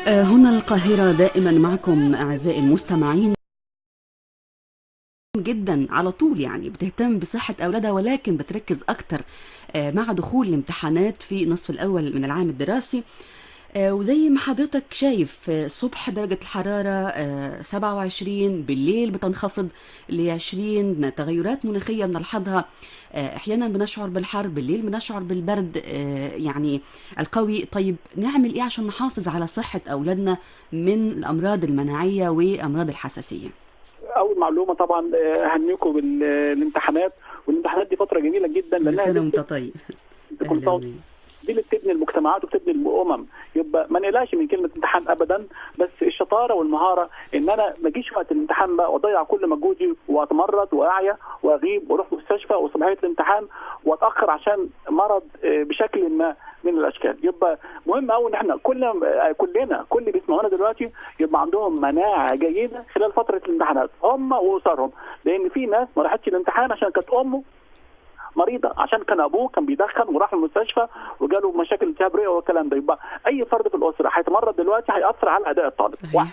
هنا القاهرة دائما معكم أعزائي المستمعين جدا على طول، يعني بتهتم بصحة أولادها، ولكن بتركز أكتر مع دخول الامتحانات في النصف الأول من العام الدراسي. وزي ما حضرتك شايف، الصبح درجة الحرارة 27، بالليل بتنخفض ل20. تغيرات مناخية بنلحظها، أحيانا بنشعر بالحر، بالليل بنشعر بالبرد يعني القوي. طيب نعمل إيه عشان نحافظ على صحة أولادنا من الأمراض المناعية وأمراض الحساسية؟ اول معلومه طبعا اهنيكم بالامتحانات، والامتحانات دي فتره جميله جدا كل لانها سنة وأنت طيب. دي اللي بتبني المجتمعات وبتبني الامم. يبقى ما نقلقش من كلمه امتحان ابدا، بس الشطاره والمهاره ان انا ما اجيش وقت الامتحان بقى واضيع كل مجهودي واتمرد واعيا واغيب واروح مستشفى وصباحيه الامتحان واتاخر عشان مرض بشكل ما من الاشكال. يبقى مهم قوي ان احنا كلنا كل اللي بيسمعونا دلوقتي يبقى عندهم مناعه جيده خلال فتره الامتحانات هم واسرهم، لان في ناس ما راحتش الامتحان عشان كانت امه مريضه، عشان كان ابوه كان بيدخن وراح المستشفى وجاله مشاكل التهاب رئه والكلام ده. يبقى اي فرد في الاسره هيتمرد دلوقتي هياثر على اداء الطالب. واحد.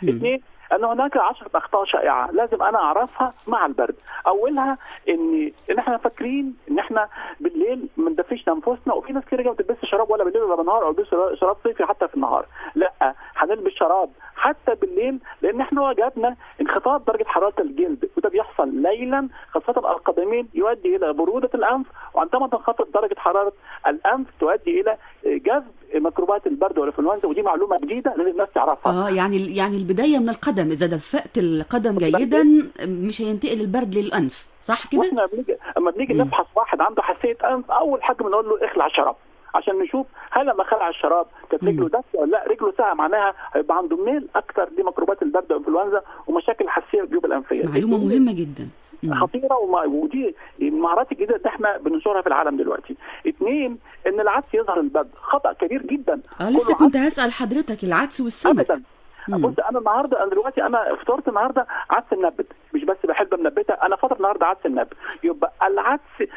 اثنين، ان هناك 10 اخطاء شائعه لازم انا اعرفها مع البرد. اولها ان احنا فاكرين ان احنا بالليل ما ندفيش انفسنا، وفي ناس كتير ما بتلبسش شراب ولا بالليل ولا بالنهار، او بيلبسوا شراب صيفي حتى في النهار. لا، هنلبس شراب حتى بالليل، لان احنا وجدنا انخفاض درجه حراره الجلد، وده بيحصل ليلا خاصه القدمين، يؤدي الى بروده الانف، وعندما تنخفض درجه حراره الانف تؤدي الى جذب ميكروبات البرد والانفلونزا، ودي معلومه جديده لازم الناس تعرفها. يعني البدايه من القدم، اذا دفأت القدم جيدا مش هينتقل البرد للانف، صح كده؟ واحنا اما بنيجي نفحص واحد عنده حساسيه انف، اول حاجه بنقول له اخلع الشراب عشان نشوف هل لما خلع الشراب كانت رجله دافيه ولا لا. رجله ساقعه معناها هيبقى عنده ميل اكثر لميكروبات البرد والانفلونزا ومشاكل حساسيه الجيوب الانفيه. معلومه مهمه جدا خطيره، ودي المهارات الجديده اللي احنا بننشرها في العالم دلوقتي. اثنين، ان العدس يظهر البرد، خطا كبير جدا. لسه كنت هسأل حضرتك العدس والسمك. ابدا. بص، انا فطرت النهارده عدس منبت، مش بس بحب منبته، انا فطرت النهارده عدس منبت. يبقى العدس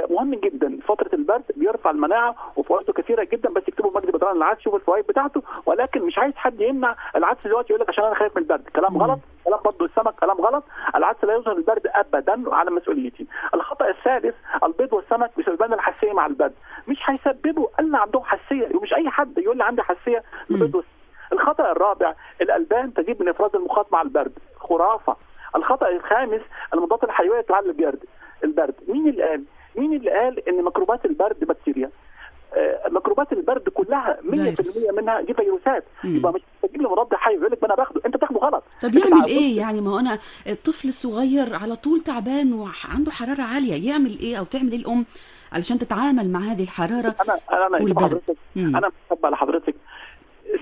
مهم جدا فتره البرد، بيرفع المناعه وفوائده كثيره جدا. بس اكتبوا مجدي بدران العدس، شوفوا الفوائد بتاعته. ولكن مش عايز حد يمنع العدس دلوقتي يقول لك عشان انا خايف من البرد، كلام غلط. كلام برضه السمك كلام غلط. العدس لا يظهر البرد ابدا على مسؤوليتي. الخطا الثالث، البيض والسمك بيسببوا الحساسيه مع البرد، مش هيسببوا الا عندهم حساسيه، ومش اي حد يقول لي عندي حساسيه البيض والسمك. الخطأ الرابع، الألبان تزيد من إفراز المخاط مع البرد، خرافة. الخطأ الخامس، المضادات الحيوية تعلي البرد. مين اللي قال إن ميكروبات البرد بكتيريا؟ ميكروبات البرد كلها 100% منها دي فيروسات. يبقى مش تجيب لي مضاد حيوي يقول لك انا باخده، انت بتاخده غلط. طب يعمل ايه يعني؟ ما هو انا الطفل الصغير على طول تعبان وعنده حرارة عالية، يعمل ايه او تعمل ايه الام علشان تتعامل مع هذه الحرارة والبرد؟ انا بحب على حضرتك،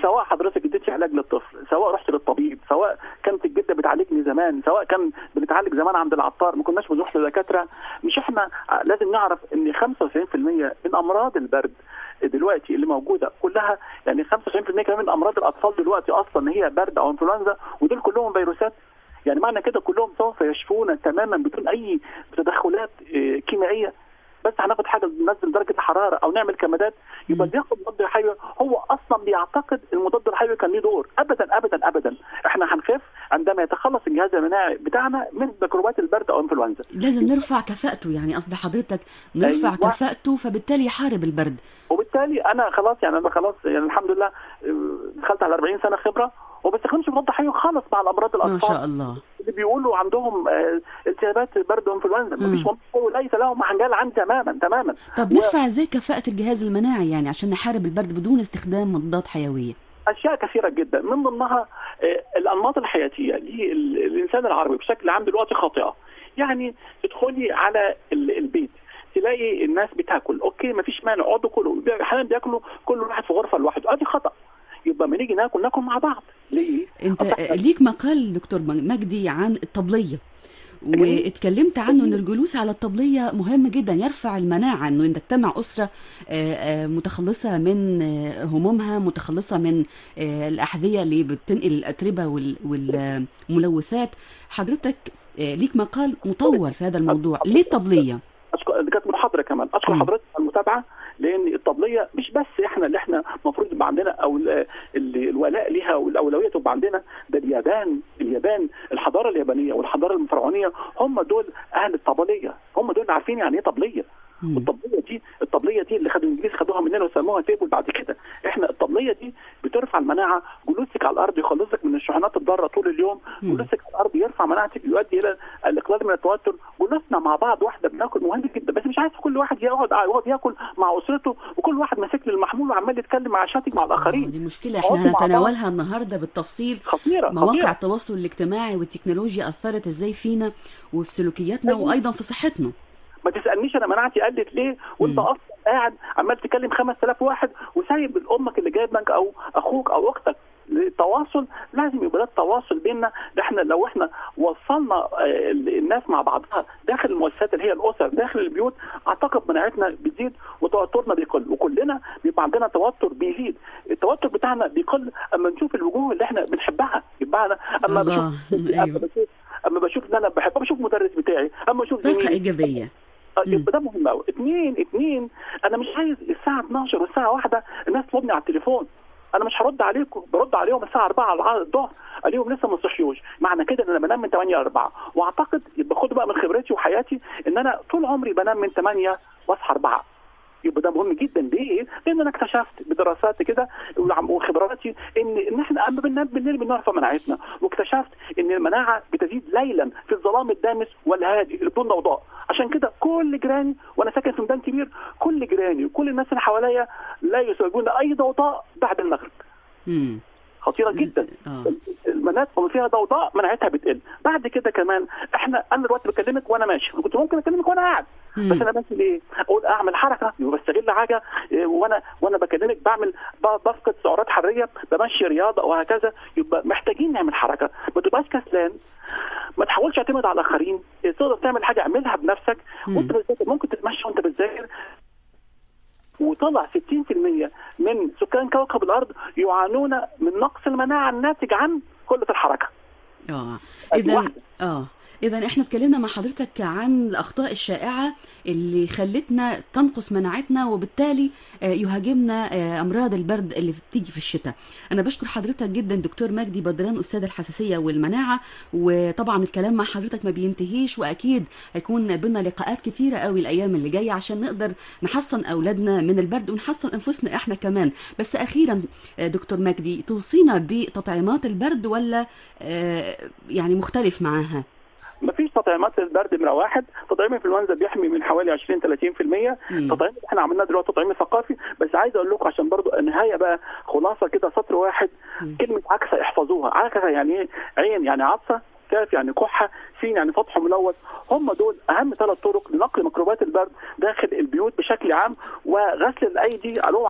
سواء حضرتك اديتي علاج للطفل، سواء رحت للطبيب، سواء كانت الجده بتعالجني زمان، سواء كان بنتعالج زمان عند العطار ما كناش بنروح لدكاتره، مش احنا لازم نعرف ان 95% من امراض البرد دلوقتي اللي موجوده كلها، يعني 95% كمان من امراض الاطفال دلوقتي اصلا هي برد او انفلونزا، ودول كلهم فيروسات. يعني معنى كده كلهم سوف يشفون تماما بدون اي تدخلات كيميائيه. بس هناخد حاجه ننزل درجه الحراره او نعمل كمادات، يبقى اللي ياخد مضاد حيوي هو اصلا بيعتقد المضاد الحيوي كان ليه دور. ابدا ابدا ابدا، احنا هنخف عندما يتخلص الجهاز المناعي بتاعنا من ميكروبات البرد او انفلونزا. لازم نرفع كفاءته، يعني قصد حضرتك نرفع كفاءته، فبالتالي يحارب البرد. وبالتالي انا خلاص يعني الحمد لله دخلت على 40 سنه خبره، وما بستخدمش مضاد حيوي خالص مع الامراض الاطفال. ما شاء الله. اللي بيقولوا عندهم التهابات برد وانفلونزا مفيش مضاد حيوي، ليس لهم حنجال عن تماما. طب نرفع ازاي كفاءة الجهاز المناعي يعني عشان نحارب البرد بدون استخدام مضادات حيوية؟ اشياء كثيره جدا، من ضمنها الانماط الحياتيه للانسان العربي بشكل عام دلوقتي خاطئه. يعني تدخلي على البيت تلاقي الناس بتاكل، اوكي مفيش مانع، اقعدوا كلوا، احيانا بياكلوا كل واحد في غرفه لوحده، ادي خطا. يبقى ما نيجي ناكل مع بعض. ليه؟ انت ليك مقال دكتور مجدي عن الطبليه، واتكلمت عنه ان الجلوس على الطبليه مهم جدا، يرفع المناعه، انه تجتمع اسره متخلصه من همومها، متخلصه من الاحذيه اللي بتنقل الاتربه والملوثات. حضرتك ليك مقال مطول في هذا الموضوع، ليه الطبليه؟ كانت محاضره كمان. اشكر حضرتك على المتابعه، لان الطبليه مش بس احنا اللي احنا المفروض يبقى عندنا او الولاء ليها والاولويه تبقى عندنا، ده اليابان الحضاره اليابانيه والحضاره الفرعونيه هم دول اهل الطبليه، هم دول عارفين يعني ايه طبليه. الطبليه دي اللي الانجليز خدوها مننا وسموها تيبل. بعد كده احنا الطبليه دي بترفع المناعه، جلوسك على الارض يخلصك من الشحنات الضاره طول اليوم، جلوسك على الارض يرفع مناعتك، يؤدي الى الاقلال من التوتر. جلوسنا مع بعض واحده بناكل مهم جدا، بس مش عايز كل واحد يقعد ياكل مع اسرته وكل واحد ماسك له المحمول وعمال يتكلم مع شاتك مع الاخرين. دي مشكله احنا هنتناولها النهارده بالتفصيل. خطيره مواقع التواصل الاجتماعي والتكنولوجيا اثرت ازاي فينا وفي سلوكياتنا وايضا في صحتنا. ما تسالنيش انا مناعتي قلت ليه وانت اصلا قاعد عمال تكلم 5000 واحد وسايب امك اللي جايبك او اخوك او اختك. التواصل لازم يبقى التواصل بيننا. احنا لو احنا وصلنا الناس مع بعضها داخل المؤسسات اللي هي الاسر داخل البيوت، اعتقد مناعتنا بتزيد وتوترنا بيقل، وكلنا بيبقى عندنا توتر بيزيد. التوتر بتاعنا بيقل اما نشوف الوجوه اللي احنا بنحبها. يبقى انا اما بشوف ان انا بشوف مدرس بتاعي، اما اشوف طاقه ايجابيه. يبقى ده مهم قوي. اتنين انا مش عايز الساعه 12 والساعه 1 الناس تطلبني على التليفون. انا مش هرد عليكم، برد عليهم الساعه 4 على الظهر، عليهم لسه ما صحيوش. معنى كده ان انا بنام من 8 ل 4، واعتقد يبقى خدوا بقى من خبرتي وحياتي ان انا طول عمري بنام من 8 واصحى 4. يبقى ده مهم جدا. ليه؟ لان انا اكتشفت بدراسات كده وخبراتي ان احنا اما بننام بالليل بنرفع مناعتنا، واكتشفت ان المناعه بتزيد ليلا في الظلام الدامس والهادئ اللي بدون ضوضاء. عشان كده كل جيراني وانا ساكن في ميدان كبير، كل جيراني وكل الناس اللي حواليا لا يزعجون اي ضوضاء بعد المغرب. خطيره جدا. المناطق اللي فيها ضوضاء مناعتها بتقل. بعد كده كمان انا دلوقتي بكلمك وانا ماشي، كنت ممكن اكلمك وانا قاعد، بس انا ماشي ليه؟ اقول اعمل حركه، بستغل حاجه وانا بكلمك بفقد سعرات حراريه، بمشي رياضه وهكذا. يبقى محتاجين نعمل حركه، ما تبقاش كسلان، ما تحاولش تعتمد على الاخرين، تقدر تعمل حاجه اعملها بنفسك. وانت بتذاكر ممكن تتمشى وانت بتذاكر. وطلع 60% من سكان كوكب الارض يعانون من نقص المناعه الناتج عن قله الحركه. إذا إحنا اتكلمنا مع حضرتك عن الأخطاء الشائعة اللي خلتنا تنقص مناعتنا وبالتالي يهاجمنا أمراض البرد اللي بتيجي في الشتاء. أنا بشكر حضرتك جدا دكتور مجدي بدران، أستاذ الحساسية والمناعة، وطبعا الكلام مع حضرتك ما بينتهيش، وأكيد هيكون بينا لقاءات كتيرة قوي الأيام اللي جاية عشان نقدر نحصن أولادنا من البرد ونحصن أنفسنا إحنا كمان. بس أخيرا دكتور مجدي، توصينا بتطعيمات البرد ولا يعني مختلف معاها؟ مفيش تطعيمات للبرد. نمره واحد، تطعيم الانفلونزا بيحمي من حوالي 20-30%. تطعيم احنا عملناه دلوقتي تطعيم ثقافي. بس عايز اقول لكم عشان برضو النهايه بقى خلاصه كده سطر واحد. كلمه عكسه احفظوها. عكسه يعني ايه؟ عين يعني عطسه، كاف يعني كحه، سين يعني سطح ملوث. هم دول اهم 3 طرق لنقل ميكروبات البرد داخل البيوت بشكل عام، وغسل الايدي.